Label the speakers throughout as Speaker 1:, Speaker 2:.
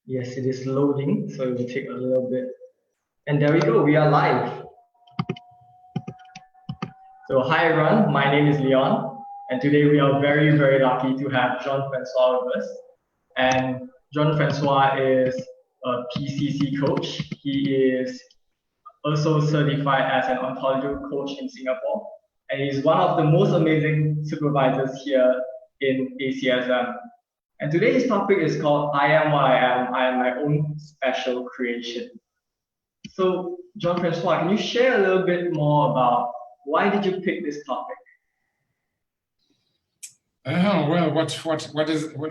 Speaker 1: Yes, it is loading, so it will take a little bit. And there we go, we are live. So hi everyone, my name is Leon, and today we are very, very lucky to have Jean-Francois with us. And Jean-Francois is a PCC coach. He is also certified as an ontological coach in Singapore, and he's one of the most amazing supervisors here in ACSM. And today's topic is called I Am What I Am my own special creation. So, Jean-Francois, can you share a little bit more about why did you pick this topic?
Speaker 2: Oh well, what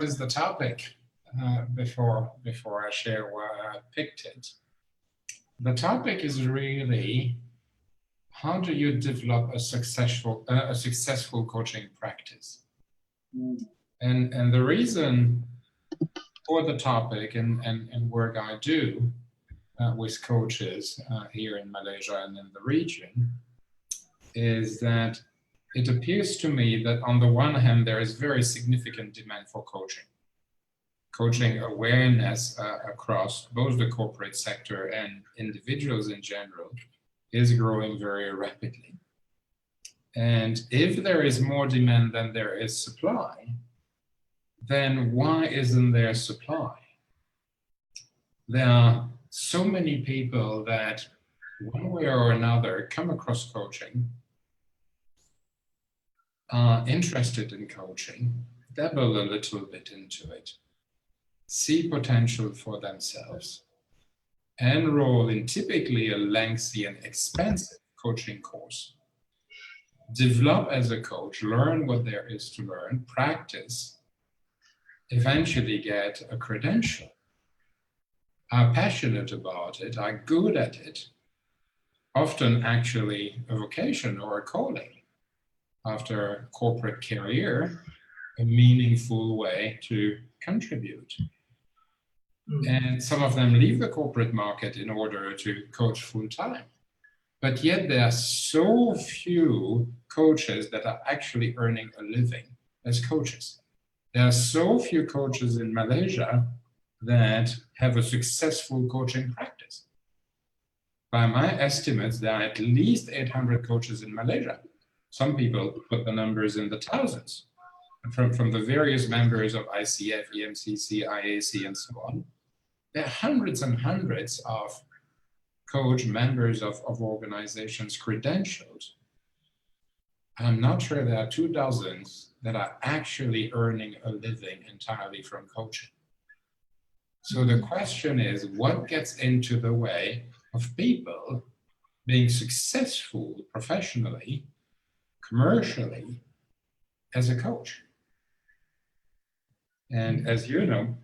Speaker 2: is the topic? Before I share why I picked it, the topic is really how do you develop a successful coaching practice, and the reason for the topic and work I do with coaches here in Malaysia and in the region is that it appears to me that on the one hand, there is very significant demand for coaching. Coaching awareness across both the corporate sector and individuals in general is growing very rapidly. And if there is more demand than there is supply, then why isn't there supply? There are so many people that one way or another come across coaching, are interested in coaching, dabble a little bit into it, see potential for themselves, enroll in typically a lengthy and expensive coaching course, develop as a coach, learn what there is to learn, practice, eventually get a credential, are passionate about it, are good at it, often actually a vocation or a calling after a corporate career, a meaningful way to contribute. And some of them leave the corporate market in order to coach full-time. But yet there are so few coaches that are actually earning a living as coaches. There are so few coaches in Malaysia that have a successful coaching practice. By my estimates, there are at least 800 coaches in Malaysia. Some people put the numbers in the thousands. From the various members of ICF, EMCC, IAC, and so on, there are hundreds and hundreds of coach members of organizations credentialed. I'm not sure there are 2 dozens that are actually earning a living entirely from coaching. So the question is, what gets into the way of people being successful professionally, commercially, as a coach? And as you know,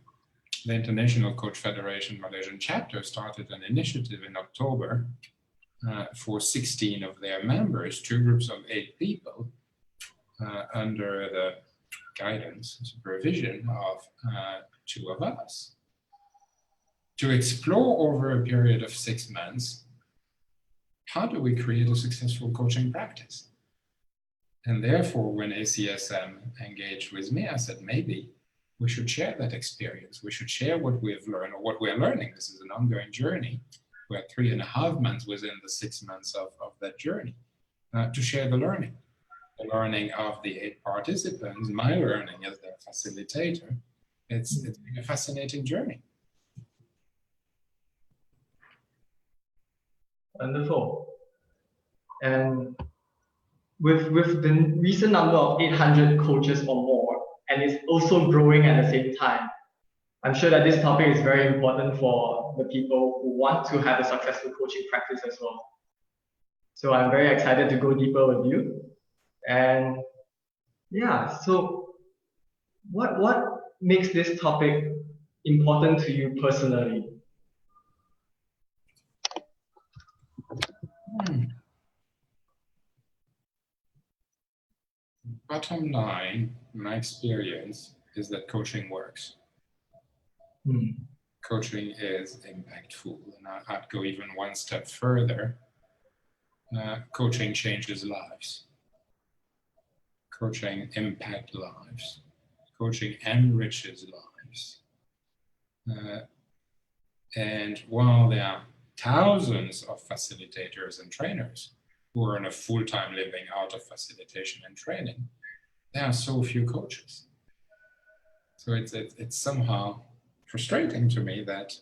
Speaker 2: the International Coach Federation Malaysian chapter started an initiative in October for 16 of their members, 2 groups of 8 people, under the guidance and supervision of 2 of us, to explore over a period of 6 months, how do we create a successful coaching practice? And therefore, when ACSM engaged with me, I said, maybe we should share that experience. We should share what we have learned or what we're learning. This is an ongoing journey. We're 3.5 months within the 6 months of that journey to share the learning of the 8 participants, my learning as their facilitator. It's been a fascinating journey.
Speaker 1: Wonderful. And with the recent number of 800 coaches or more, and it's also growing at the same time, I'm sure that this topic is very important for the people who want to have a successful coaching practice as well. So I'm very excited to go deeper with you. And yeah, so what makes this topic important to you personally?
Speaker 2: Bottom line, my experience is that coaching works. Coaching is impactful, and I'd go even one step further. Coaching changes lives. Coaching impacts lives. Coaching enriches lives. And while there are thousands of facilitators and trainers who earn a full-time living out of facilitation and training, there are so few coaches. So it's somehow frustrating to me that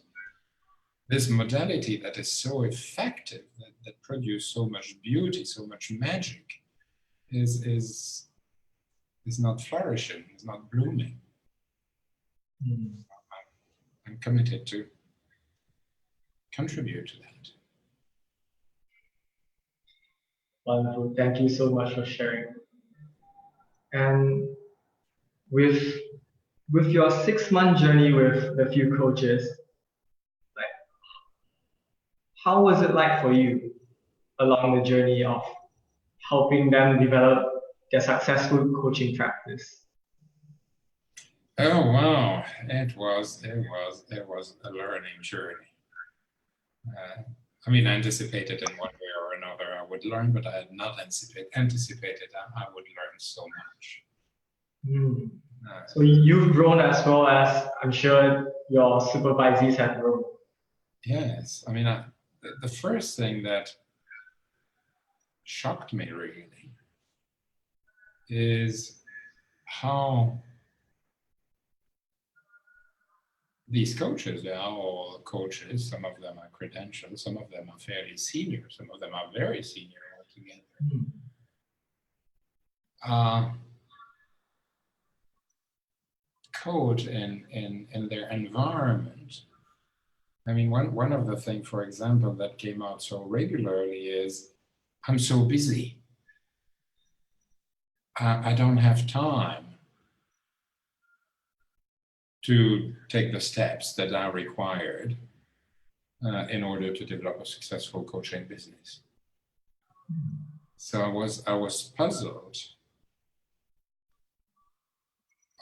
Speaker 2: this modality that is so effective, that produces so much beauty, so much magic, is not flourishing, is not blooming. I'm committed to contribute to that.
Speaker 1: Wonderful. Thank you so much for sharing. And with your 6-month journey with a few coaches, like, how was it like for you along the journey of helping them develop their successful coaching practice?
Speaker 2: Oh wow, it was a learning journey. I mean, I anticipated in one way or another I would learn, but I had not anticipated I would learn so much.
Speaker 1: So you've grown as well as I'm sure your supervisees have grown.
Speaker 2: Yes, I mean, the first thing that shocked me really is how these coaches, they are all coaches, some of them are credentialed, some of them are fairly senior, some of them are very senior altogether. Coach in their environment. I mean, one of the things, for example, that came out so regularly is, I'm so busy. I don't have time to take the steps that are required in order to develop a successful coaching business. So I was puzzled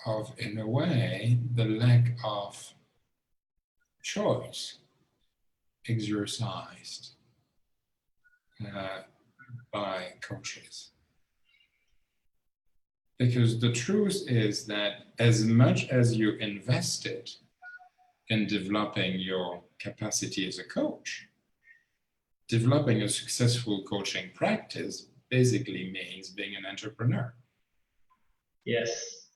Speaker 2: of, in a way, the lack of choice exercised by coaches. Because the truth is that as much as you invested in developing your capacity as a coach, developing a successful coaching practice basically means being an entrepreneur.
Speaker 1: Yes.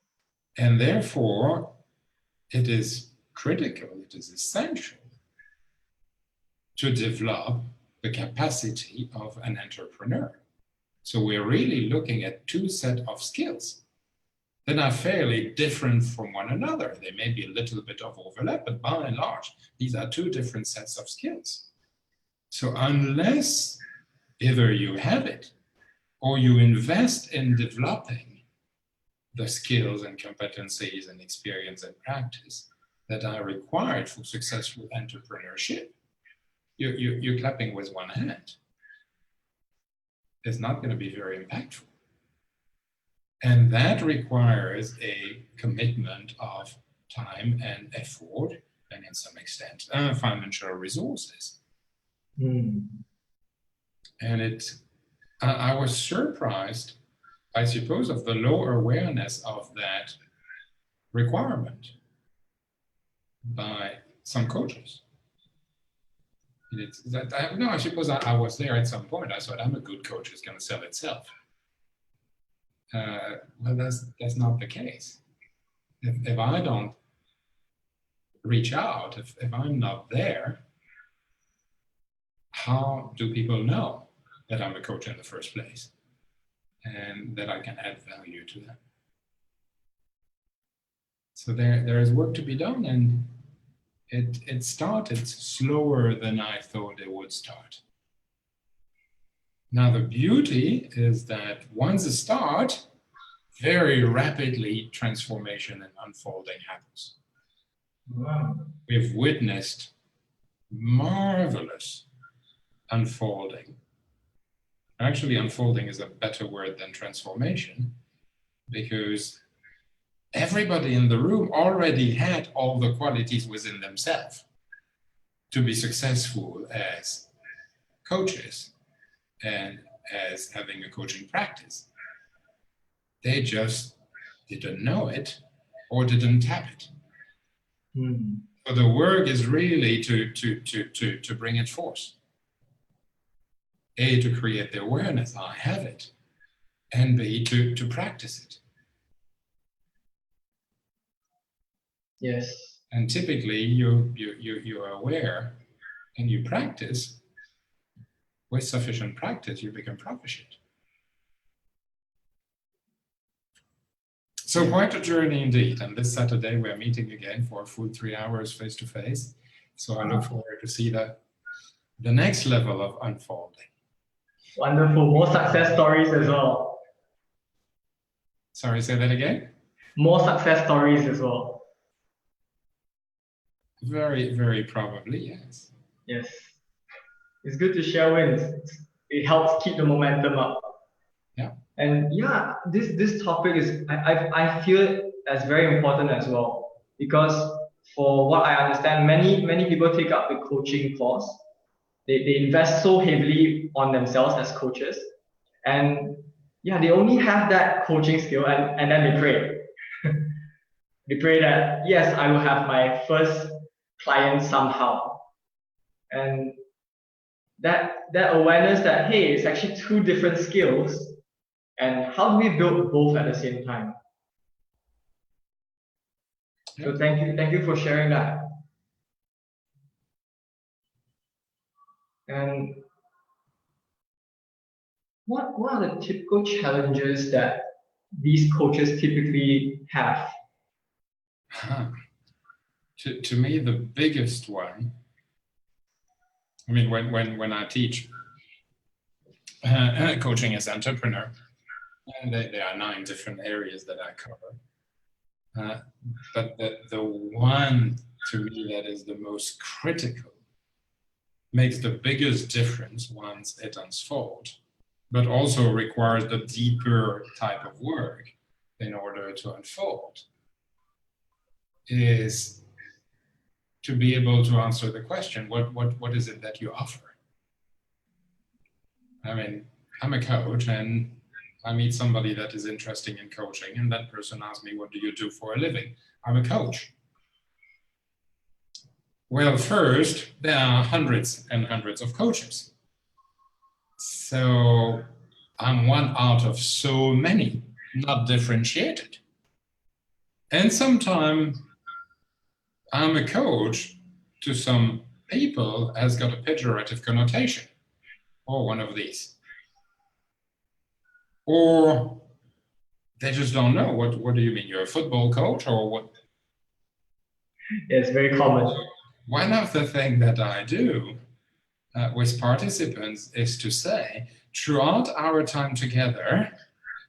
Speaker 2: And therefore, it is critical, it is essential to develop the capacity of an entrepreneur. So we're really looking at two sets of skills that are fairly different from one another. There may be a little bit of overlap, but by and large, these are two different sets of skills. So unless either you have it or you invest in developing the skills and competencies and experience and practice that are required for successful entrepreneurship, you're clapping with one hand. It's not going to be very impactful. And that requires a commitment of time and effort, and in some extent, financial resources. And I was surprised, I suppose, of the low awareness of that requirement by some coaches. I suppose I was there at some point. I thought, I'm a good coach, it's going to sell itself. Well, that's not the case. If I don't reach out, if I'm not there, how do people know that I'm a coach in the first place and that I can add value to them? So there is work to be done, and it started slower than I thought it would start. Now, the beauty is that once it starts, very rapidly transformation and unfolding happens.
Speaker 1: Wow.
Speaker 2: We've witnessed marvelous unfolding. Actually, unfolding is a better word than transformation, because everybody in the room already had all the qualities within themselves to be successful as coaches and as having a coaching practice. They just didn't know it or didn't tap it. So the work is really to bring it forth. A, to create the awareness, I have it, and B, to practice it.
Speaker 1: Yes.
Speaker 2: And typically you're aware and you practice. With sufficient practice, you become proficient. So quite a journey indeed. And this Saturday, we're meeting again for a full 3 hours face-to-face. So I look forward to see the next level of unfolding.
Speaker 1: Wonderful. More success stories as well.
Speaker 2: Sorry, say that again?
Speaker 1: More success stories as well.
Speaker 2: Very, very probably, yes.
Speaker 1: Yes. It's good to share wins. It helps keep the momentum up.
Speaker 2: Yeah.
Speaker 1: And yeah, this topic is, I feel it as very important as well, because for what I understand, many people take up the coaching course. They invest so heavily on themselves as coaches, and yeah, they only have that coaching skill, and then they pray. They pray that, yes, I will have my first client somehow. And that awareness that, hey, it's actually two different skills, and how do we build both at the same time? So thank you for sharing that. And what are the typical challenges that these coaches typically have?
Speaker 2: To me, the biggest one, I mean, when I teach coaching as entrepreneur, and there are 9 different areas that I cover. But the one to me that is the most critical, makes the biggest difference once it unfolds, but also requires the deeper type of work in order to unfold, is to be able to answer the question, what is it that you offer? I mean, I'm a coach and I meet somebody that is interested in coaching, and that person asks me, what do you do for a living? I'm a coach. Well, first, there are hundreds and hundreds of coaches. So I'm one out of so many, not differentiated. And sometimes I'm a coach to some people has got a pejorative connotation, or one of these. Or they just don't know. What do you mean? You're a football coach or what?
Speaker 1: Yeah, it's very common.
Speaker 2: One of the things that I do with participants is to say, throughout our time together,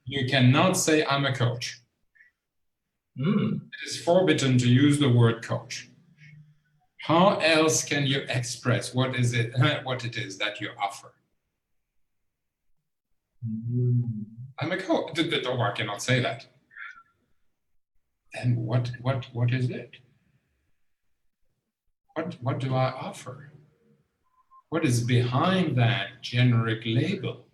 Speaker 2: you cannot say, I'm a coach. It is forbidden to use the word coach. How else can you express what it is that you offer? I'm a coach. Oh, I cannot say that. Then what is it? What do I offer? What is behind that generic label?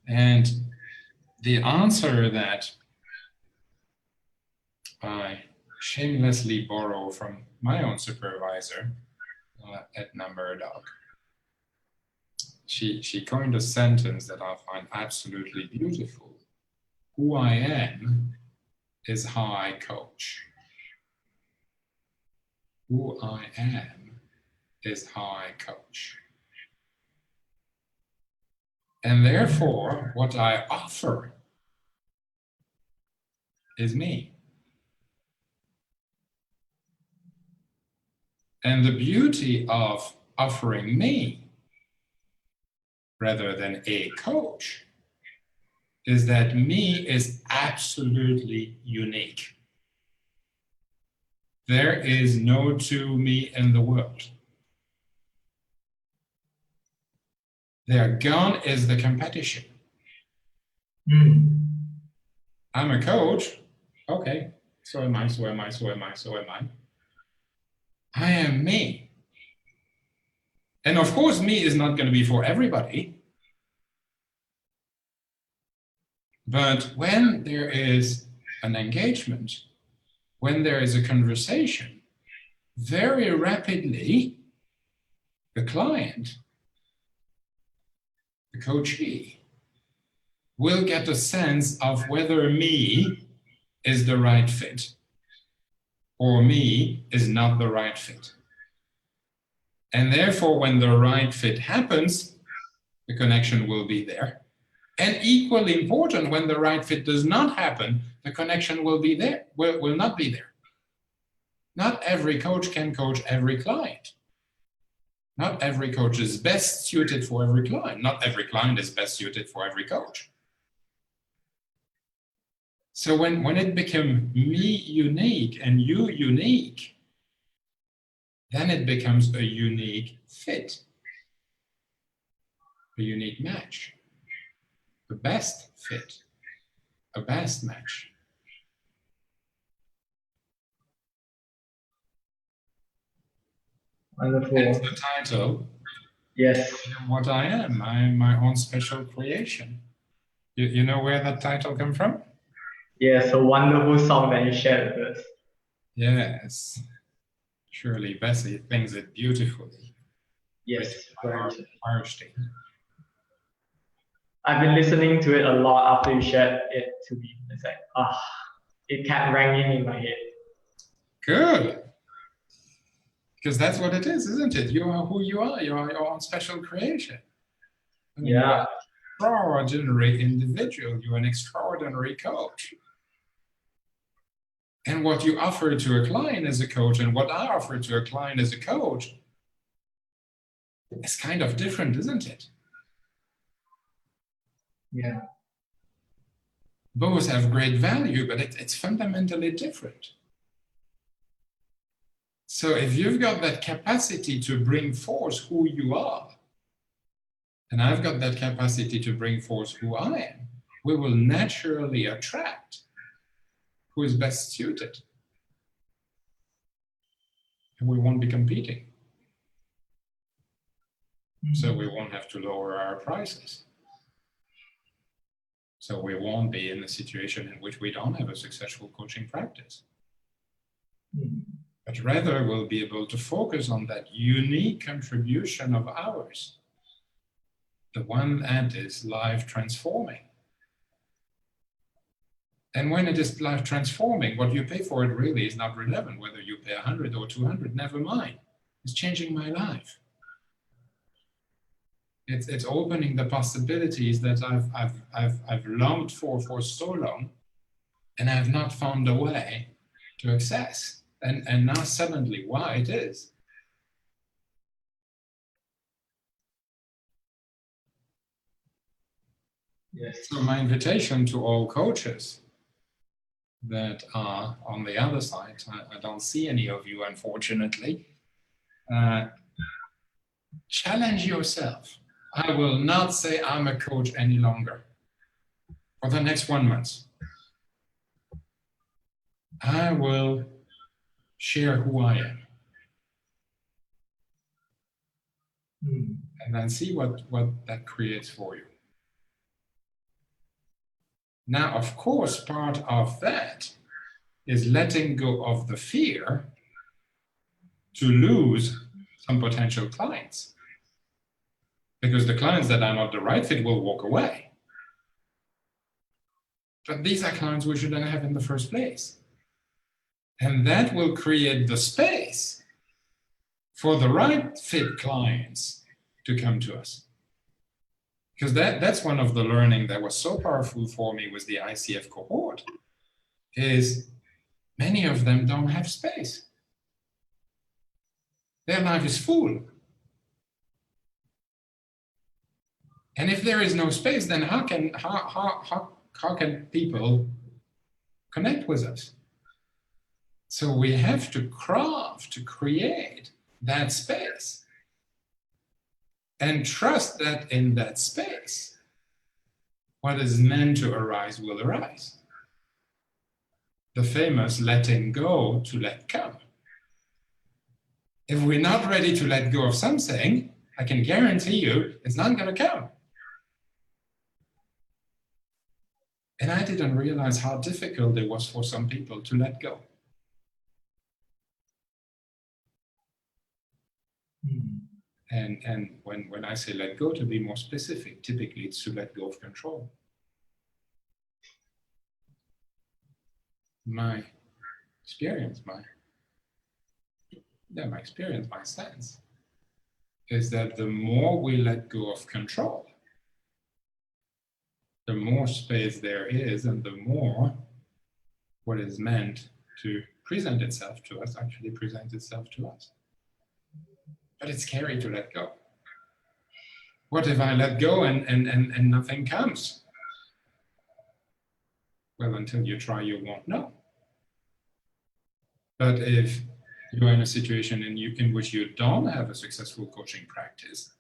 Speaker 2: And the answer that I shamelessly borrow from my own supervisor at Number Dog. She coined a sentence that I find absolutely beautiful. Who I am is how I coach. Who I am is how I coach. And therefore, what I offer is me. And the beauty of offering me rather than a coach is that me is absolutely unique. There is no two me in the world. There gone is the competition. I'm a coach. Okay, so am I, so am I, so am I, so am I. I am me. And of course, me is not going to be for everybody. But when there is an engagement, when there is a conversation, very rapidly, the client, the coachee, will get a sense of whether me is the right fit or me is not the right fit. And therefore, when the right fit happens, the connection will be there. And equally important, when the right fit does not happen, the connection will be there, will not be there. Not every coach can coach every client. Not every coach is best suited for every client. Not every client is best suited for every coach. So when it becomes me unique and you unique, then it becomes a unique fit, a unique match, the best fit, a best match.
Speaker 1: Wonderful.
Speaker 2: Hence the title.
Speaker 1: Yes.
Speaker 2: I am what I am. I am my own special creation. You know where that title comes from?
Speaker 1: Yes, a wonderful song that you shared with us.
Speaker 2: Yes. Surely Bessie sings it beautifully.
Speaker 1: Yes, very true.
Speaker 2: Harshly.
Speaker 1: I've been listening to it a lot after you shared it to me. It's like, it kept ringing in my head.
Speaker 2: Good. Because that's what it is, isn't it? You are who you are. You are your own special creation. I mean,
Speaker 1: Yeah.
Speaker 2: you're an extraordinary individual. You're an extraordinary coach. And what you offer to a client as a coach and what I offer to a client as a coach is kind of different, isn't it?
Speaker 1: Yeah.
Speaker 2: Both have great value, but it's fundamentally different. So if you've got that capacity to bring forth who you are, and I've got that capacity to bring forth who I am, we will naturally attract who is best suited. And we won't be competing. So we won't have to lower our prices. So we won't be in a situation in which we don't have a successful coaching practice. But rather we'll be able to focus on that unique contribution of ours, the one that is life transforming. And when it is life transforming, what you pay for it really is not relevant, whether you pay 100 or 200, never mind. It's changing my life. It's opening the possibilities that I've longed for so long, and I have not found a way to access. And now suddenly, why it is.
Speaker 1: Yes.
Speaker 2: So my invitation to all coaches that are on the other side, I don't see any of you, unfortunately, challenge yourself. I will not say I'm a coach any longer for the next 1 month. I will share who I am. And then see what that creates for you. Now, of course, part of that is letting go of the fear to lose some potential clients. Because the clients that are not the right fit will walk away. But these are clients we shouldn't have in the first place. And that will create the space for the right fit clients to come to us. Because that's one of the learning that was so powerful for me with the ICF cohort, is many of them don't have space. Their life is full. And if there is no space, then how can people connect with us? So we have to craft, to create that space. And trust that in that space, what is meant to arise will arise. The famous letting go to let come. If we're not ready to let go of something, I can guarantee you it's not going to come. And I didn't realize how difficult it was for some people to let go. And when I say let go, to be more specific, typically it's to let go of control. My experience, my sense is that the more we let go of control, the more space there is, and the more what is meant to present itself to us actually presents itself to us. But it's scary to let go. What if I let go and nothing comes? Well, until you try, you won't know. But if you're in a situation in which you don't have a successful coaching practice,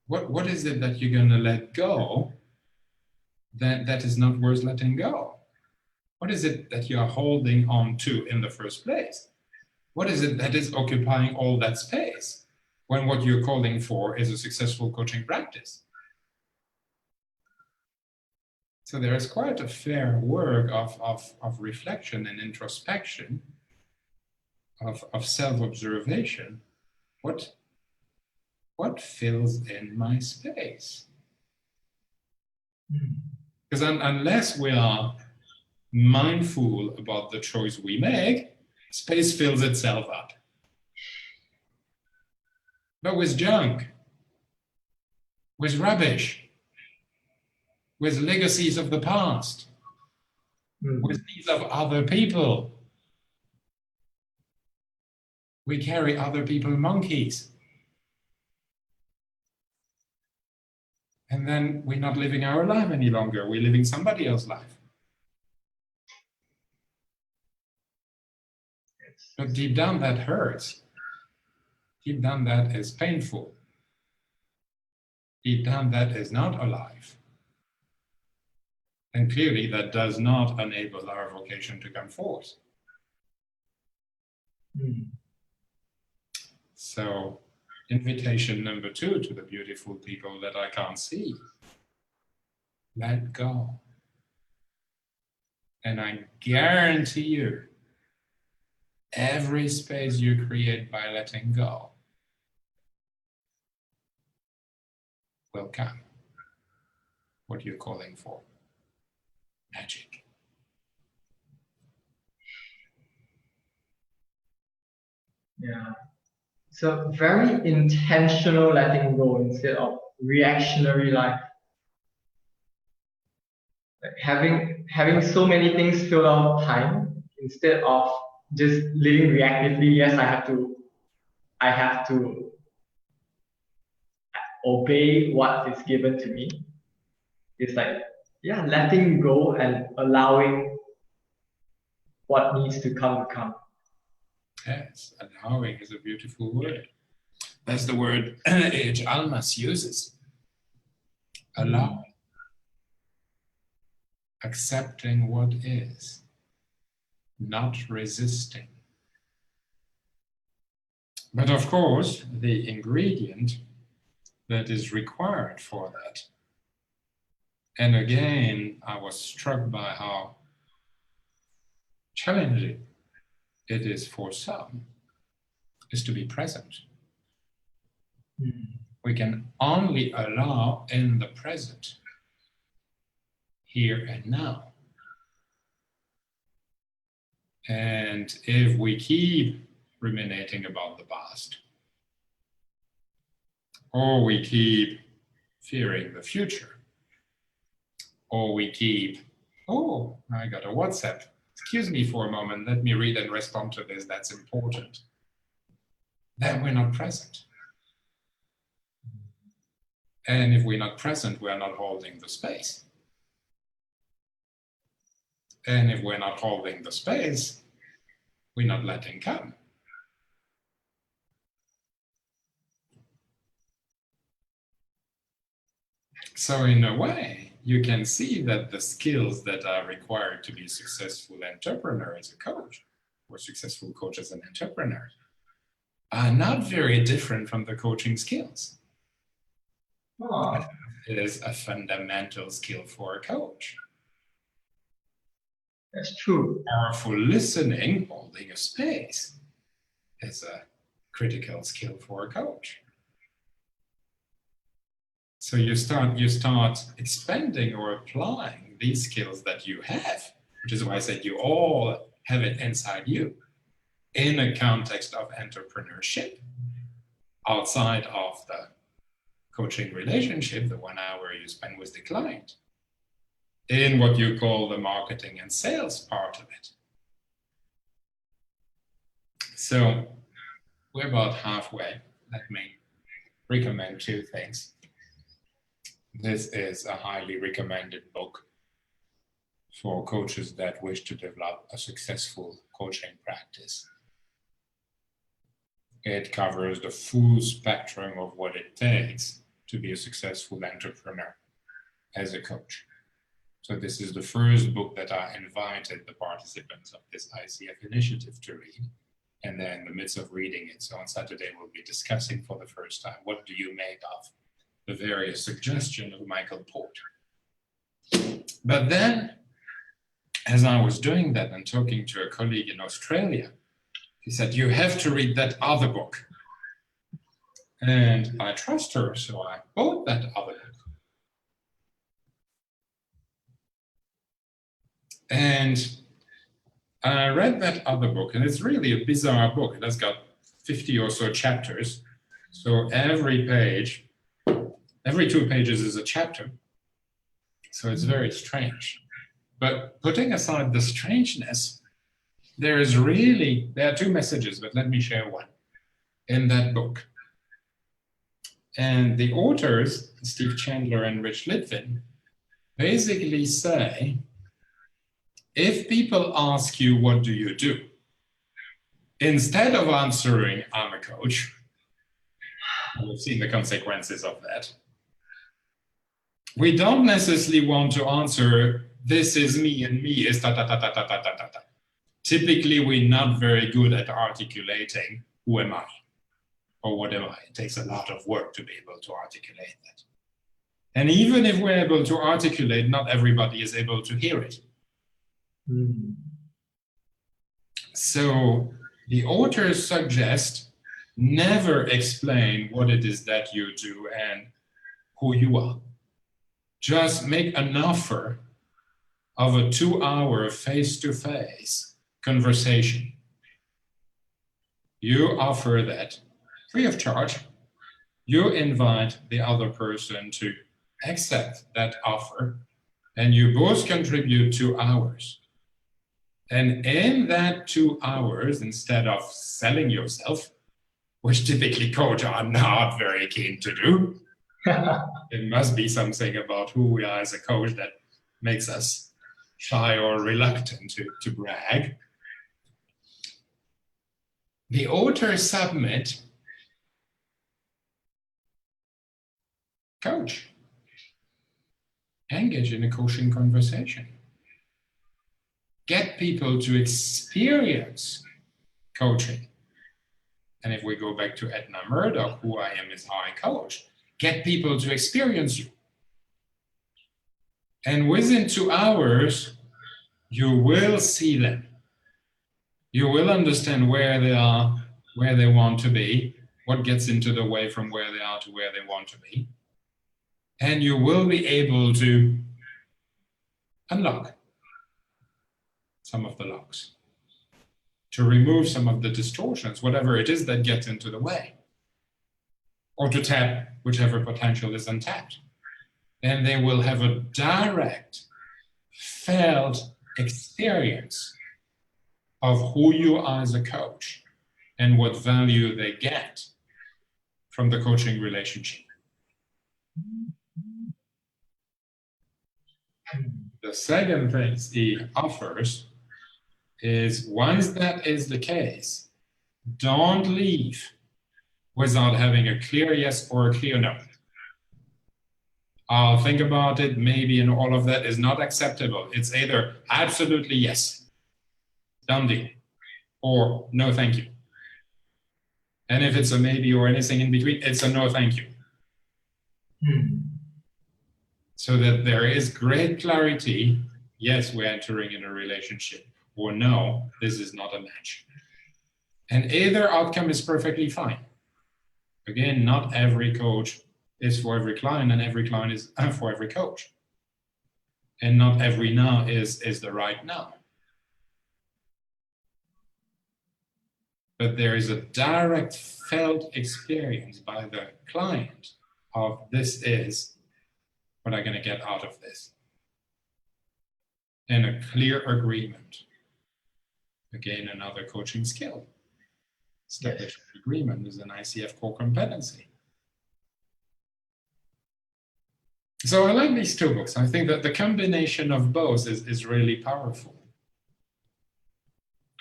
Speaker 2: what is it that you're going to let go that is not worth letting go? What is it that you're holding on to in the first place? What is it that is occupying all that space when what you're calling for is a successful coaching practice? So there is quite a fair work of reflection and introspection, of self-observation. What fills in my space? Because unless we are mindful about the choice we make, space fills itself up. But with junk, with rubbish, with legacies of the past, with needs of other people, we carry other people monkeys. And then we're not living our life any longer, we're living somebody else's life. But deep down that hurts. Deep down that is painful. Deep down that is not alive. And clearly that does not enable our vocation to come forth. So, invitation number 2 to the beautiful people that I can't see. Let go. And I guarantee you, every space you create by letting go will come. What you're calling for. Magic.
Speaker 1: Yeah. So very intentional letting go instead of reactionary life. Like having so many things fill our time instead of just living reactively. Yes, I have to obey what is given to me. It's like, yeah, letting go and allowing what needs to come.
Speaker 2: Yes, allowing is a beautiful word. That's the word H. Almas uses. Allow. Accepting what is, not resisting. But of course, the ingredient that is required for that, and again, I was struck by how challenging it is for some, is to be present. We can only allow in the present, here and now. And if we keep ruminating about the past, or we keep fearing the future, or we keep, oh, I got a WhatsApp. Excuse me for a moment, let me read and respond to this, that's important. Then we're not present. And if we're not present, we're not holding the space. And if we're not holding the space, we're not letting come. So in a way, you can see that the skills that are required to be a successful entrepreneur as a coach, or successful coach as an entrepreneur, are not very different from the coaching skills. It is a fundamental skill for a coach.
Speaker 1: That's true.
Speaker 2: Powerful listening, holding a space, is a critical skill for a coach. So you start expanding or applying these skills that you have, which is why I said you all have it inside you, in a context of entrepreneurship, outside of the coaching relationship, the 1 hour you spend with the client, in what you call the marketing and sales part of it. So we're about halfway. Let me recommend 2 things. This is a highly recommended book for coaches that wish to develop a successful coaching practice. It covers the full spectrum of what it takes to be a successful entrepreneur as a coach. So this is the first book that I invited the participants of this ICF initiative to read. And then in the midst of reading it, so on Saturday, we'll be discussing for the first time, what do you make of the various suggestions of Michael Port? But then, as I was doing that and talking to a colleague in Australia, he said, you have to read that other book. And I trust her, so I bought that other book. And I read that other book, and it's really a bizarre book. It has got 50 or so chapters. So every 2 pages is a chapter. So it's very strange. But putting aside the strangeness, there are 2 messages, but let me share one in that book. And the authors, Steve Chandler and Rich Litvin, basically say, if people ask you, what do you do? Instead of answering, I'm a coach, we've seen the consequences of that. We don't necessarily want to answer, this is me and me is ta ta ta ta ta ta ta ta. Typically, we're not very good at articulating, who am I? Or what am I? It takes a lot of work to be able to articulate that. And even if we're able to articulate, not everybody is able to hear it. So the authors suggest never explain what it is that you do and who you are. Just make an offer of a 2-hour face-to-face conversation. You offer that free of charge. You invite the other person to accept that offer, and you both contribute 2 hours. And in that 2 hours, instead of selling yourself, which typically coaches are not very keen to do, it must be something about who we are as a coach that makes us shy or reluctant to brag. The authors submit, coach, engage in a coaching conversation. Get people to experience coaching. And if we go back to Edna Murdoch, who I am is how I coach, get people to experience you. And within 2 hours, you will see them. You will understand where they are, where they want to be, what gets into the way from where they are to where they want to be. And you will be able to unlock some of the locks, to remove some of the distortions, whatever it is that gets into the way, or to tap whichever potential is untapped. And they will have a direct, felt experience of who you are as a coach and what value they get from the coaching relationship. The second thing he offers is, once that is the case, don't leave without having a clear yes or a clear no. I'll think about it, maybe, and all of that is not acceptable. It's either absolutely yes, done deal, or no thank you. And if it's a maybe or anything in between, it's a no thank you. So that there is great clarity, yes, we're entering in a relationship, or no, this is not a match. And either outcome is perfectly fine. Again, not every coach is for every client, and every client is for every coach. And not every now is the right now. But there is a direct felt experience by the client of this is what I'm going to get out of this. And a clear agreement. Again, another coaching skill. Establishing agreement is an ICF core competency. So I like these two books. I think that the combination of both is really powerful,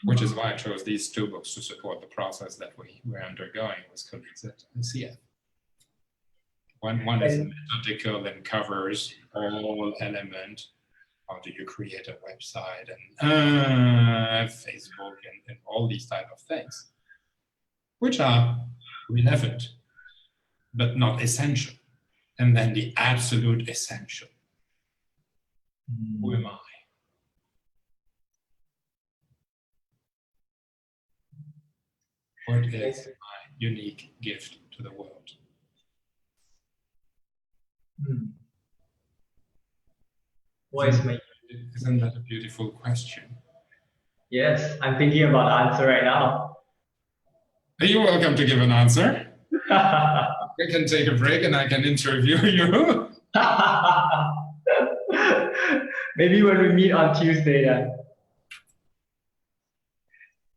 Speaker 2: which is why I chose these two books to support the process that we're undergoing with colleagues at CF. One is methodical and covers all elements. How do you create a website and Facebook and all these type of things, which are relevant, but not essential. And then the absolute essential. Who am I? What is my unique gift to the world?
Speaker 1: What is my...
Speaker 2: Isn't that a beautiful question?
Speaker 1: Yes, I'm thinking about the answer right now.
Speaker 2: Are you welcome to give an answer? We can take a break and I can interview you.
Speaker 1: Maybe when we meet on Tuesday then.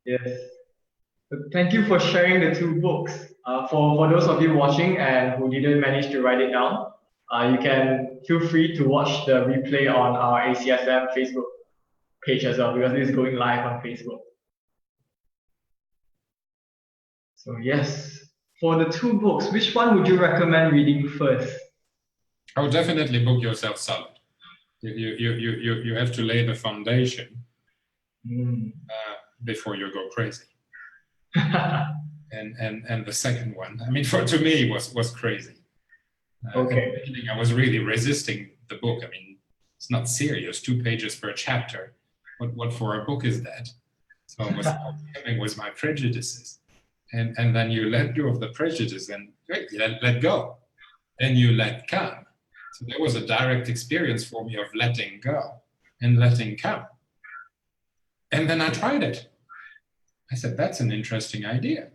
Speaker 1: Yes. Thank you for sharing the two books. For those of you watching and who didn't manage to write it down, you can feel free to watch the replay on our ACSM Facebook page as well, because this is going live on Facebook. So yes, for the two books, which one would you recommend reading first?
Speaker 2: I would definitely book yourself solid. You have to lay the foundation before you go crazy. and the second one, I mean, to me was crazy.
Speaker 1: Okay.
Speaker 2: At the beginning, I was really resisting the book. I mean, it's not serious, 2 pages per chapter. What for a book is that? So I was coming with my prejudices. And then you let go of the prejudice and let go. Then you let come. So there was a direct experience for me of letting go and letting come. And then I tried it. I said, that's an interesting idea.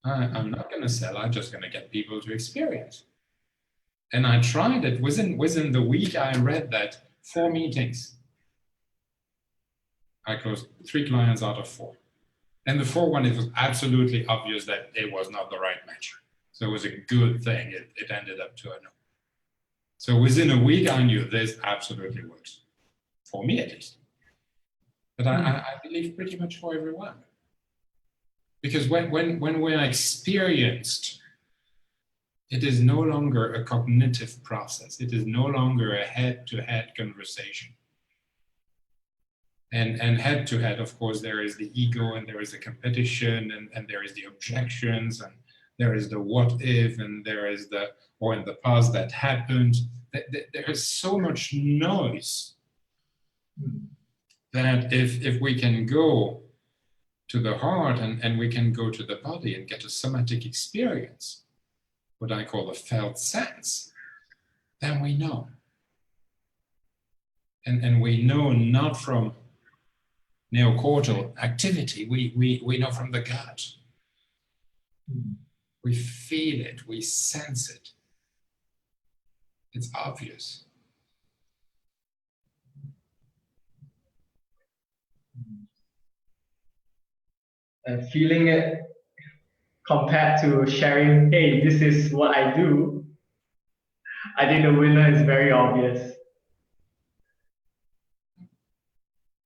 Speaker 2: I'm not going to sell, I'm just going to get people to experience. And I tried it. Within the week, I read that 4 meetings. I closed 3 clients out of 4. And the 4th one, it was absolutely obvious that it was not the right match. So it was a good thing. It ended up to a no. So within a week, I knew this absolutely works. For me, at least. But I believe pretty much for everyone. Because when we are experienced, it is no longer a cognitive process. It is no longer a head-to-head conversation. And head-to-head, of course, there is the ego and there is the competition and there is the objections and there is the what if and there is the, or in the past that happened. There is so much noise that if we can go to the heart and we can go to the body and get a somatic experience, what I call a felt sense, then we know. And we know not from neocortical activity, we know from the gut. We feel it, we sense it. It's obvious.
Speaker 1: And feeling it compared to sharing, hey, this is what I do, I think the winner is very obvious.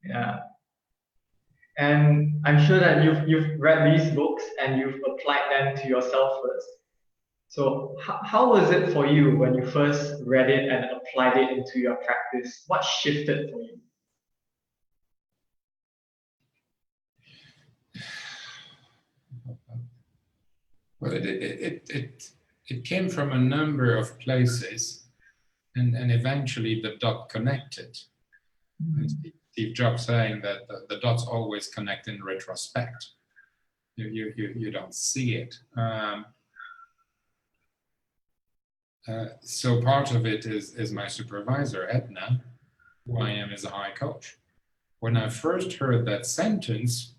Speaker 1: Yeah. And I'm sure that you've read these books and you've applied them to yourself first. So how was it for you when you first read it and applied it into your practice? What shifted for you?
Speaker 2: Well, it came from a number of places, and eventually the dot connected. Steve Jobs saying that the dots always connect in retrospect. You don't see it. So part of it is my supervisor, Edna, who I am as a high coach. When I first heard that sentence,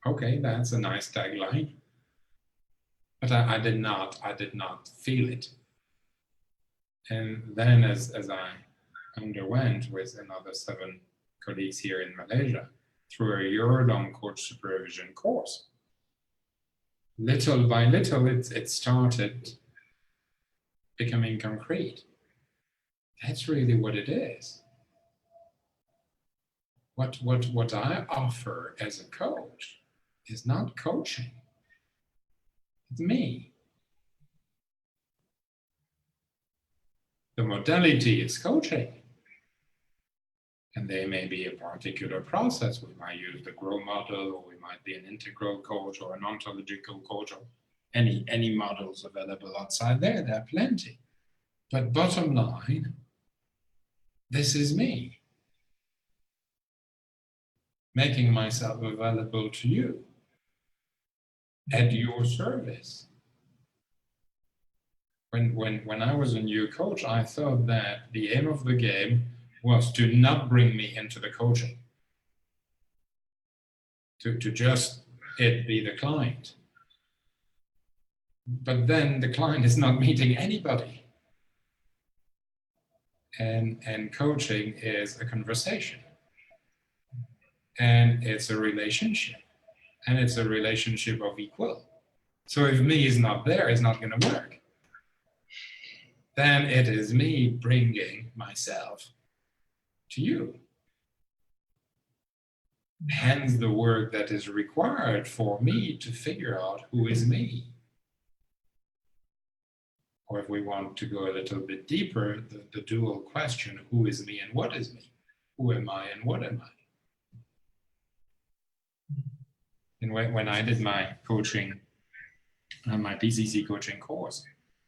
Speaker 2: okay, that's a nice tagline, but I did not feel it. And then as I underwent with another 7 colleagues here in Malaysia through a year-long coach supervision course, little by little it started becoming concrete. That's really what it is. What I offer as a coach is not coaching. It's me. The modality is coaching. And there may be a particular process. We might use the GROW model, or we might be an integral coach or an ontological coach, or any models available outside there. There are plenty. But bottom line, this is me. Making myself available to you at your service. When I was a new coach, I thought that the aim of the game was to not bring me into the coaching, to just it be the client. But then the client is not meeting anybody. And coaching is a conversation. And it's a relationship. And it's a relationship of equal. So if me is not there, it's not going to work. Then it is me bringing myself to you. Hence the work that is required for me to figure out who is me. Or if we want to go a little bit deeper, the dual question, who is me and what is me? Who am I and what am I? And when I did my coaching, my PCC coaching course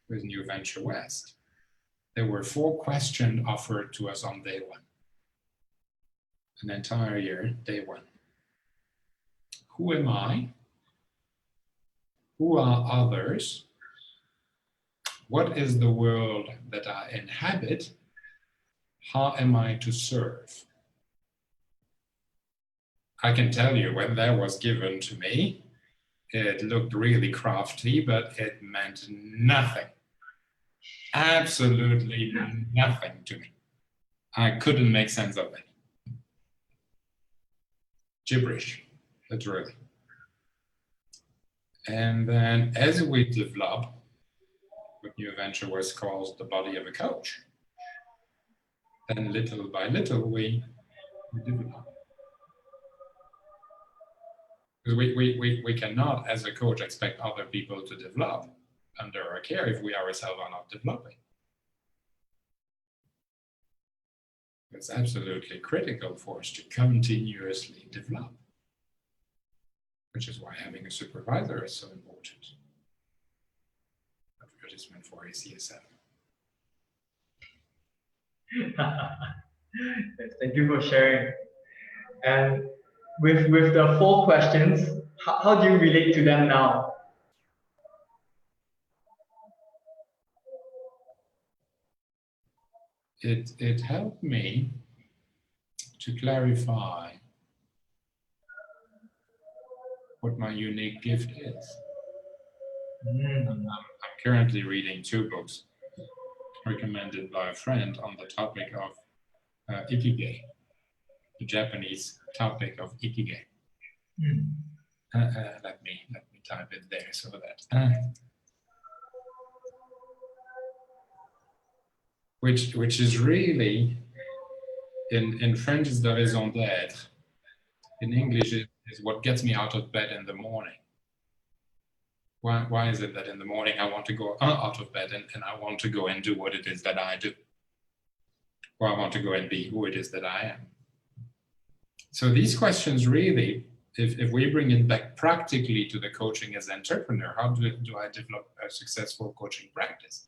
Speaker 2: with New Venture West, there were 4 questions offered to us on day 1. An entire year, day 1. Who am I? Who are others? What is the world that I inhabit? How am I to serve? I can tell you when that was given to me, it looked really crafty, but it meant nothing. Absolutely nothing to me. I couldn't make sense of it. Gibberish, literally. And then as we develop what New Venture was called the body of a coach, then little by little we develop. Because we cannot, as a coach, expect other people to develop under our care if we ourselves are not developing. It's absolutely critical for us to continuously develop, which is why having a supervisor is so important. Advertisement for ACSM.
Speaker 1: Yes, thank you for sharing. And with the 4 questions, how do you relate to them now?
Speaker 2: It helped me to clarify what my unique gift is. I'm currently reading 2 books recommended by a friend on the topic of Ikigai, the Japanese topic of Ikigai. Let me type it there so that which is really in French is the raison d'être. In English is what gets me out of bed in the morning. Why is it that in the morning I want to go out of bed and I want to go and do what it is that I do? Or I want to go and be who it is that I am. So these questions really, if we bring it back practically to the coaching as an entrepreneur, how do I develop a successful coaching practice?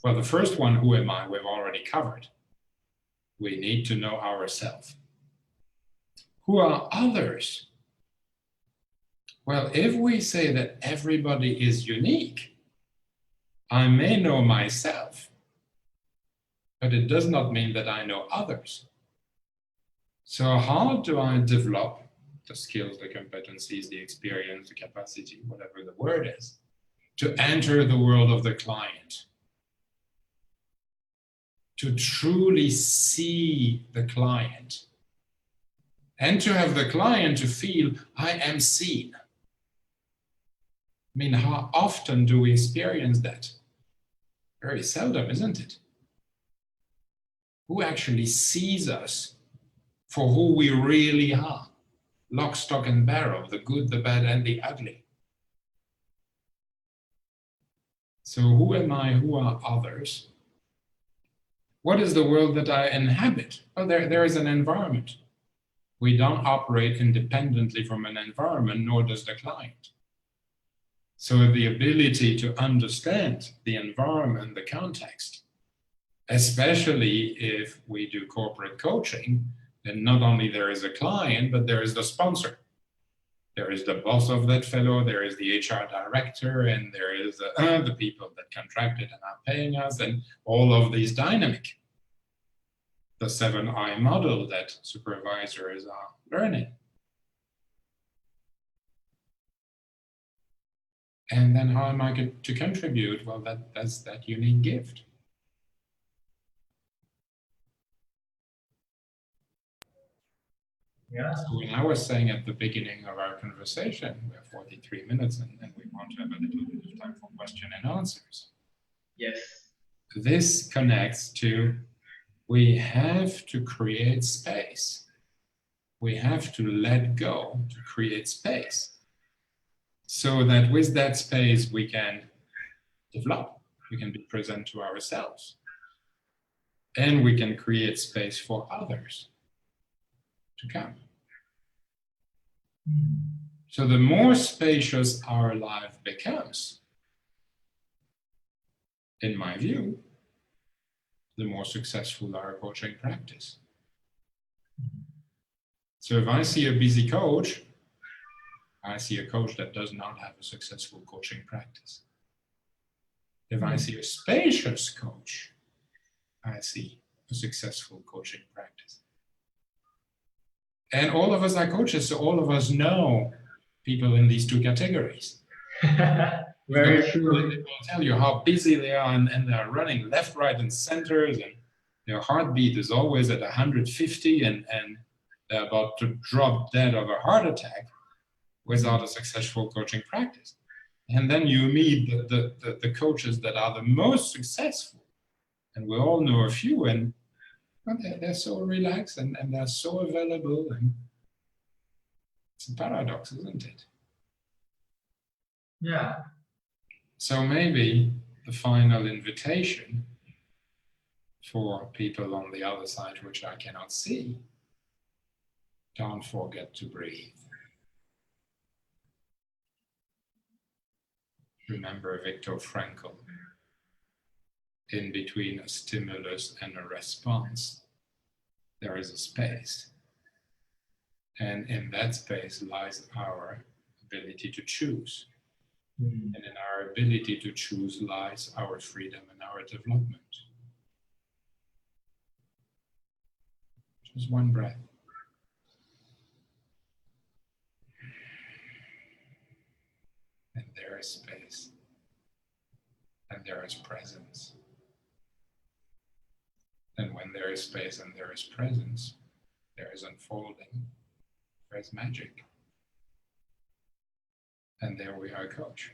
Speaker 2: Well, the first one, who am I, we've already covered. We need to know ourselves. Who are others? Well, if we say that everybody is unique, I may know myself, but it does not mean that I know others. So how do I develop the skills, the competencies, the experience, the capacity, whatever the word is, to enter the world of the client, to truly see the client, and to have the client to feel, I am seen. I mean, how often do we experience that? Very seldom, isn't it? Who actually sees us for who we really are? Lock, stock, and barrel, the good, the bad, and the ugly. So who am I? Who are others? What is the world that I inhabit? Well, there is an environment. We don't operate independently from an environment, nor does the client. So the ability to understand the environment, the context, especially if we do corporate coaching, then not only there is a client, but there is the sponsor. There is the boss of that fellow, there is the HR director, and there is the people that contracted and are paying us, and all of these dynamic. The 7I model that supervisors are learning. And then how am I going to contribute? Well, that's that unique gift.
Speaker 1: Yeah.
Speaker 2: So when I was saying at the beginning of our conversation, we have 43 minutes and we want to have a little bit of time for question and answers.
Speaker 1: Yes.
Speaker 2: This connects to, we have to create space. We have to let go to create space. So that with that space, we can develop, we can be present to ourselves. And we can create space for others to come. So the more spacious our life becomes, in my view, the more successful our coaching practice. So if I see a busy coach, I see a coach that does not have a successful coaching practice. If I see a spacious coach, I see a successful coaching practice. And all of us are coaches, so all of us know people in these two categories.
Speaker 1: Very true.
Speaker 2: They will tell you how busy they are, and they're running left, right, and centers, and their heartbeat is always at 150, and they're about to drop dead of a heart attack without a successful coaching practice. And then you meet the coaches that are the most successful, and we all know a few, and well, they're so relaxed and they're so available, and it's a paradox, isn't it?
Speaker 1: Yeah.
Speaker 2: So maybe the final invitation for people on the other side, which I cannot see, don't forget to breathe. Remember Viktor Frankl. In between a stimulus and a response, there is a space. And in that space lies our ability to choose. And in our ability to choose lies our freedom and our development. Just one breath. And there is space. And there is presence. And when there is space and there is presence, there is unfolding, there is magic. And there we are, coach.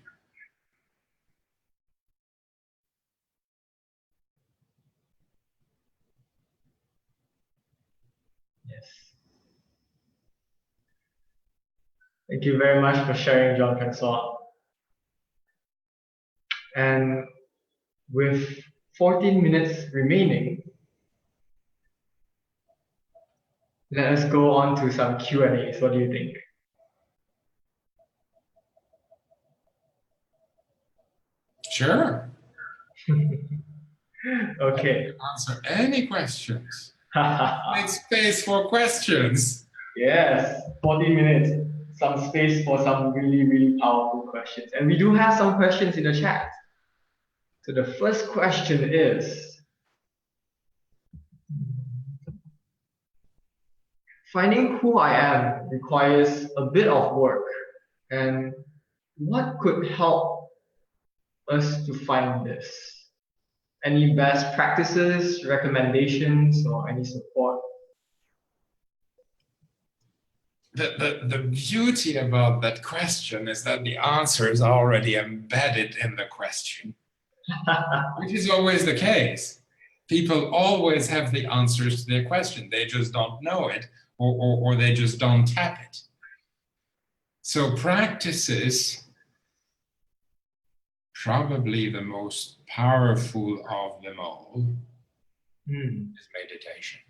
Speaker 1: Yes. Thank you very much for sharing, Jean-Francois. And with 14 minutes remaining, let us go on to some Q&As. What do you think?
Speaker 2: Sure.
Speaker 1: Okay.
Speaker 2: Answer any questions. Make space for questions.
Speaker 1: Yes, 40 minutes. Some space for some really, really powerful questions. And we do have some questions in the chat. So the first question is, finding who I am requires a bit of work, and what could help us to find this? Any best practices, recommendations, or any support?
Speaker 2: The beauty about that question is that the answer is already embedded in the question, which is always the case. People always have the answers to their question. They just don't know it, or they just don't tap it. So practices, probably the most powerful of them all, is meditation.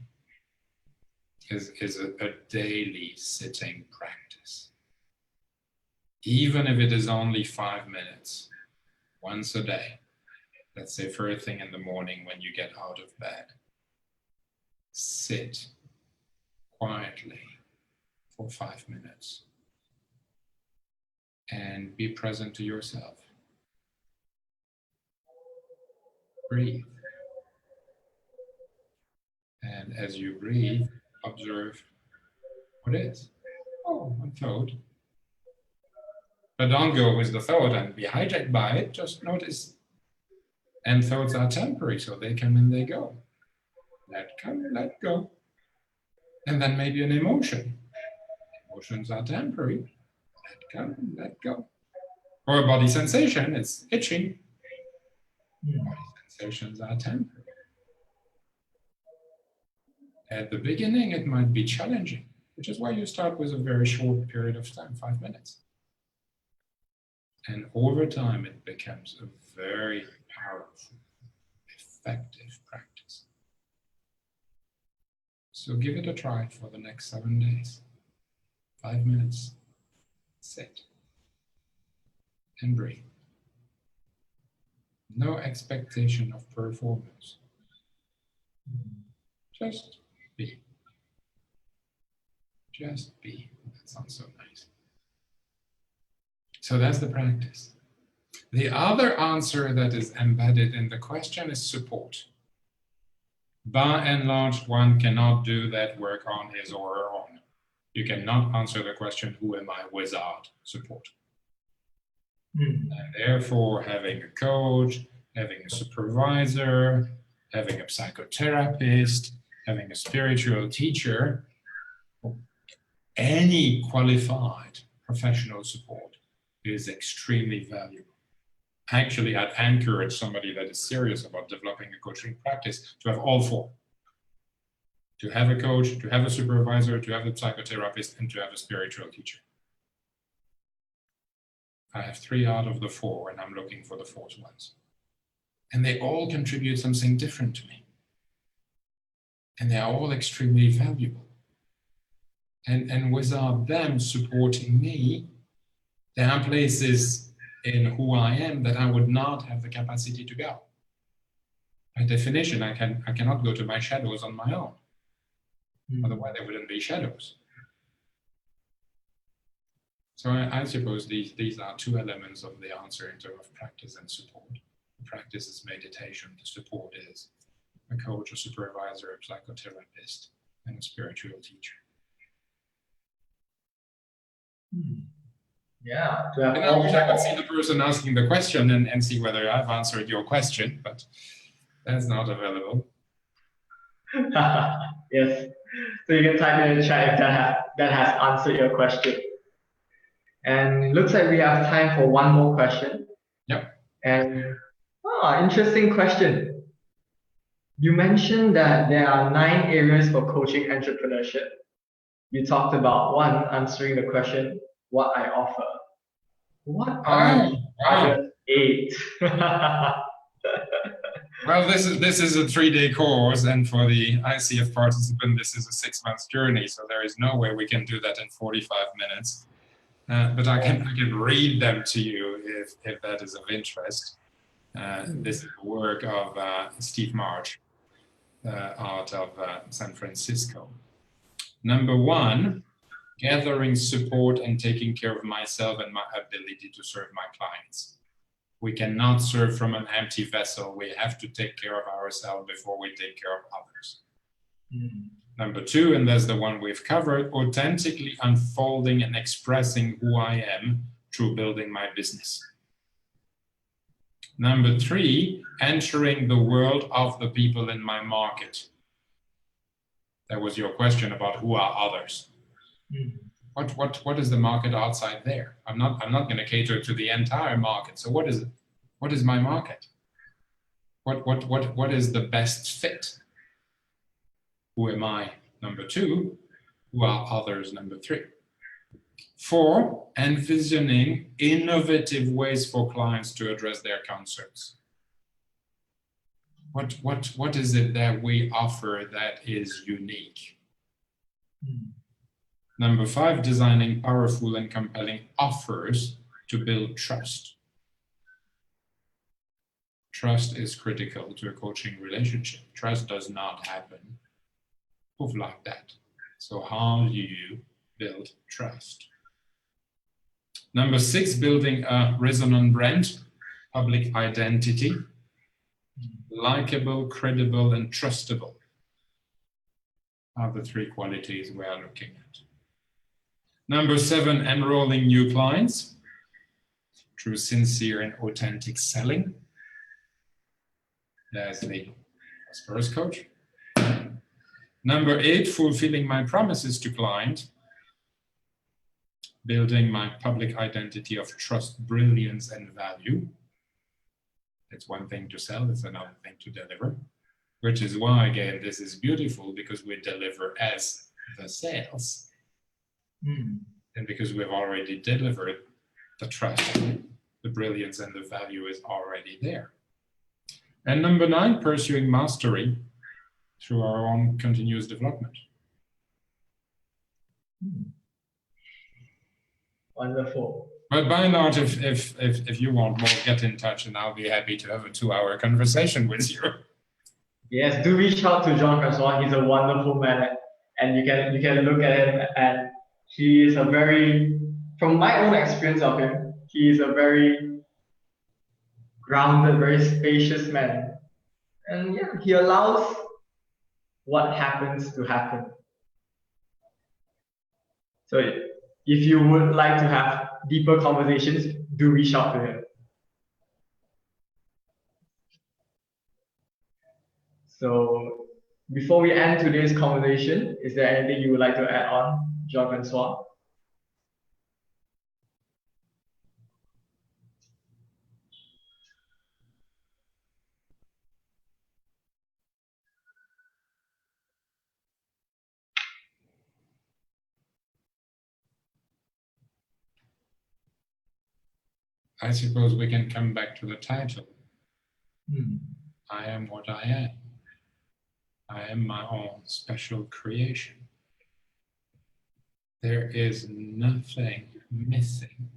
Speaker 2: Is a daily sitting practice. Even if it is only 5 minutes, once a day, let's say first thing in the morning when you get out of bed, sit quietly for 5 minutes and be present to yourself. Breathe. And as you breathe, observe what is. Oh, a thought. But don't go with the thought and be hijacked by it, just notice. And thoughts are temporary, so they come and they go. Let come, let go. And then maybe an emotion. Emotions are temporary. Let come, let go. Or a body sensation, it's itching. Body sensations are temporary. At the beginning, it might be challenging, which is why you start with a very short period of time, 5 minutes. And over time, it becomes a very powerful, effective practice. So give it a try for the next 7 days. 5 minutes, sit and breathe. No expectation of performance. Just be. Just be. That sounds so nice. So that's the practice. The other answer that is embedded in the question is support. By and large, one cannot do that work on his or her own. You cannot answer the question, who am I, without support. And therefore, having a coach, having a supervisor, having a psychotherapist, having a spiritual teacher, any qualified professional support is extremely valuable. Actually, I'd encourage somebody that is serious about developing a coaching practice to have all four. To have a coach, to have a supervisor, to have a psychotherapist, and to have a spiritual teacher. I have 3 out of the 4, and I'm looking for the 4th ones. And they all contribute something different to me. And they are all extremely valuable. And without them supporting me, there are places in who I am that I would not have the capacity to go. By definition, I cannot go to my shadows on my own. Otherwise, there wouldn't be shadows. So I suppose these are 2 elements of the answer in terms of practice and support. The practice is meditation. The support is a coach, a supervisor, a psychotherapist, and a spiritual teacher.
Speaker 1: Yeah. To have
Speaker 2: I wish I could see the person asking the question and see whether I've answered your question, but that's not available.
Speaker 1: Yes. So you can type in the chat if that has answered your question. And looks like we have time for one more question.
Speaker 2: Yep.
Speaker 1: And interesting question. You mentioned that there are 9 areas for coaching entrepreneurship. You talked about 1, answering the question, what I offer. What are the other 8?
Speaker 2: Well, this is a 3-day course, and for the ICF participant, this is a 6-month journey. So there is no way we can do that in 45 minutes. But I can read them to you if that is of interest. This is the work of Steve March out of San Francisco. Number 1, gathering support and taking care of myself and my ability to serve my clients. We cannot serve from an empty vessel. We have to take care of ourselves before we take care of others. Number 2, and that's the one we've covered, authentically unfolding and expressing who I am through building my business. Number 3, entering the world of the people in my market. That was your question about who are others. What is the market outside there? I'm not going to cater to the entire market. So what is it? What is my market? What is the best fit? Who am I? Number 2. Who are others? Number 3. 4, envisioning innovative ways for clients to address their concerns. What is it that we offer that is unique? Number 5, designing powerful and compelling offers to build trust. Trust is critical to a coaching relationship. Trust does not happen like that. So how do you build trust? Number 6, building a resonant brand, public identity, likable, credible, and trustable are the 3 qualities we are looking at. Number 7, enrolling new clients through sincere and authentic selling. There's the first coach. Number 8, fulfilling my promises to client, building my public identity of trust, brilliance, and value. It's one thing to sell, it's another thing to deliver, which is why, again, this is beautiful, because we deliver as the sales. And because we've already delivered the trust, the brilliance, and the value is already there. And number 9, pursuing mastery through our own continuous development.
Speaker 1: Wonderful.
Speaker 2: But by and large, if you want more, get in touch, and I'll be happy to have a 2-hour conversation with you.
Speaker 1: Yes, do reach out to Jean-Francois. He's a wonderful man, and you can look at him, and he is a very, from my own experience of him, he is a very grounded, very spacious man. And yeah, he allows what happens to happen. So if you would like to have deeper conversations, do reach out to him. So before we end today's conversation, is there anything you would like to add on, Jean-Francois?
Speaker 2: I suppose we can come back to the title. I am what I am. I am my own special creation. There is nothing missing.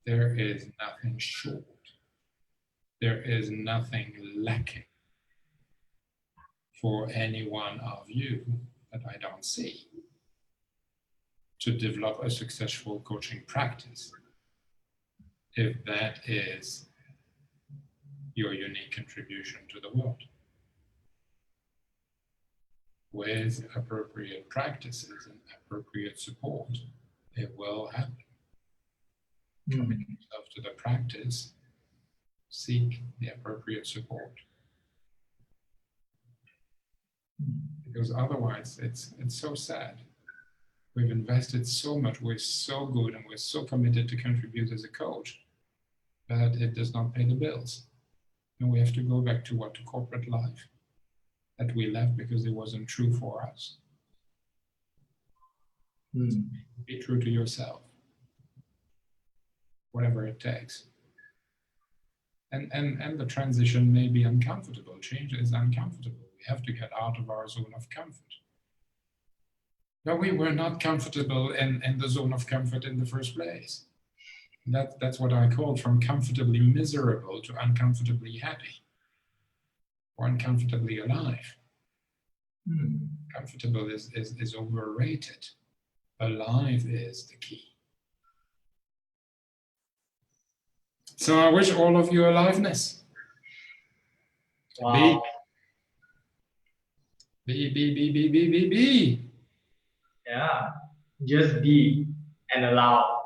Speaker 2: There is nothing short. There is nothing lacking for any one of you that I don't see to develop a successful coaching practice, if that is your unique contribution to the world. With appropriate practices and appropriate support, it will happen. Commit yourself to the practice, seek the appropriate support. Because otherwise, it's so sad. We've invested so much, we're so good, and we're so committed to contribute as a coach, but it does not pay the bills. And we have to go back to the corporate life that we left because it wasn't true for us. Be true to yourself, whatever it takes. And the transition may be uncomfortable. Change is uncomfortable. We have to get out of our zone of comfort. But we were not comfortable in the zone of comfort in the first place. That's what I called from comfortably miserable to uncomfortably happy, or uncomfortably alive. Comfortable is overrated. Alive is the key. So I wish all of you aliveness.
Speaker 1: Wow.
Speaker 2: Be.
Speaker 1: Yeah. Just be and allow.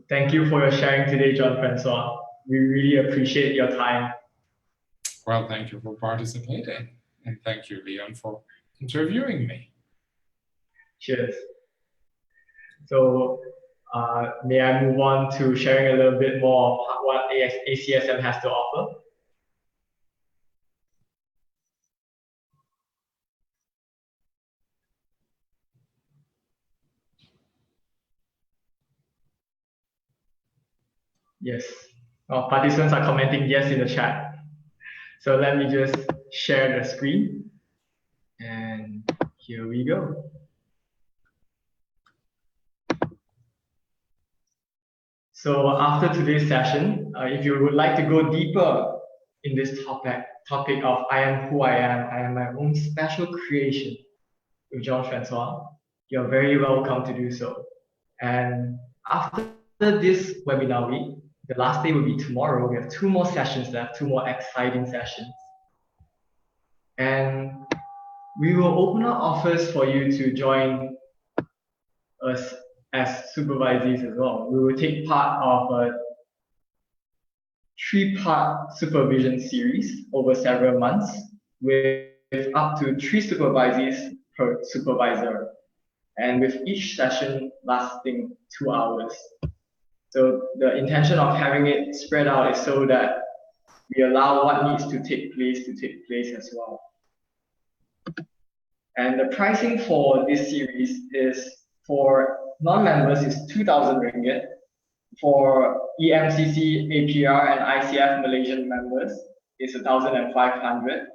Speaker 1: Thank you for your sharing today, Jean-Francois. We really appreciate your time.
Speaker 2: Well, thank you for participating. And thank you, Leon, for interviewing me.
Speaker 1: Cheers. So may I move on to sharing a little bit more of what ACSM has to offer? Yes. Participants are commenting yes in the chat. So let me just share the screen. And here we go. So after today's session, if you would like to go deeper in this topic of I am who I am my own special creation with Jean-Francois, you're very welcome to do so. And after this webinar week, the last day will be tomorrow. We have 2 more sessions left, 2 more exciting sessions. And we will open our offers for you to join us as supervisees as well. We will take part of a 3-part supervision series over several months with up to 3 supervisees per supervisor, and with each session lasting 2 hours. So the intention of having it spread out is so that we allow what needs to take place as well. And the pricing for this series is, for non-members, is 2,000 ringgit. For EMCC, APR, and ICF Malaysian members, it's 1,500.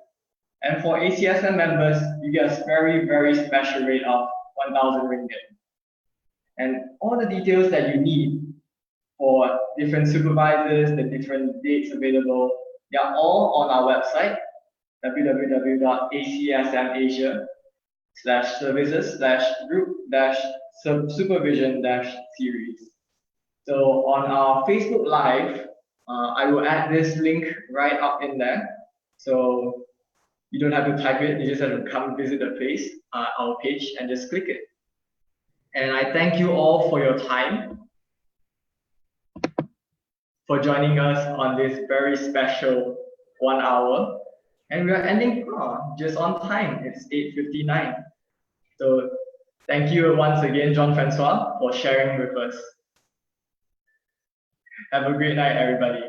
Speaker 1: And for ACSM members, you get a very, very special rate of 1,000 ringgit. And all the details that you need for different supervisors, the different dates available, they are all on our website, www.acsmasia/services/group-supervision-series. So on our Facebook Live, I will add this link right up in there. So you don't have to type it, you just have to come visit the place, our page, and just click it. And I thank you all for your time, for joining us on this very special 1 hour. And we are ending just on time. It's 8:59. So thank you once again, Jean-Francois, for sharing with us. Have a great night, everybody.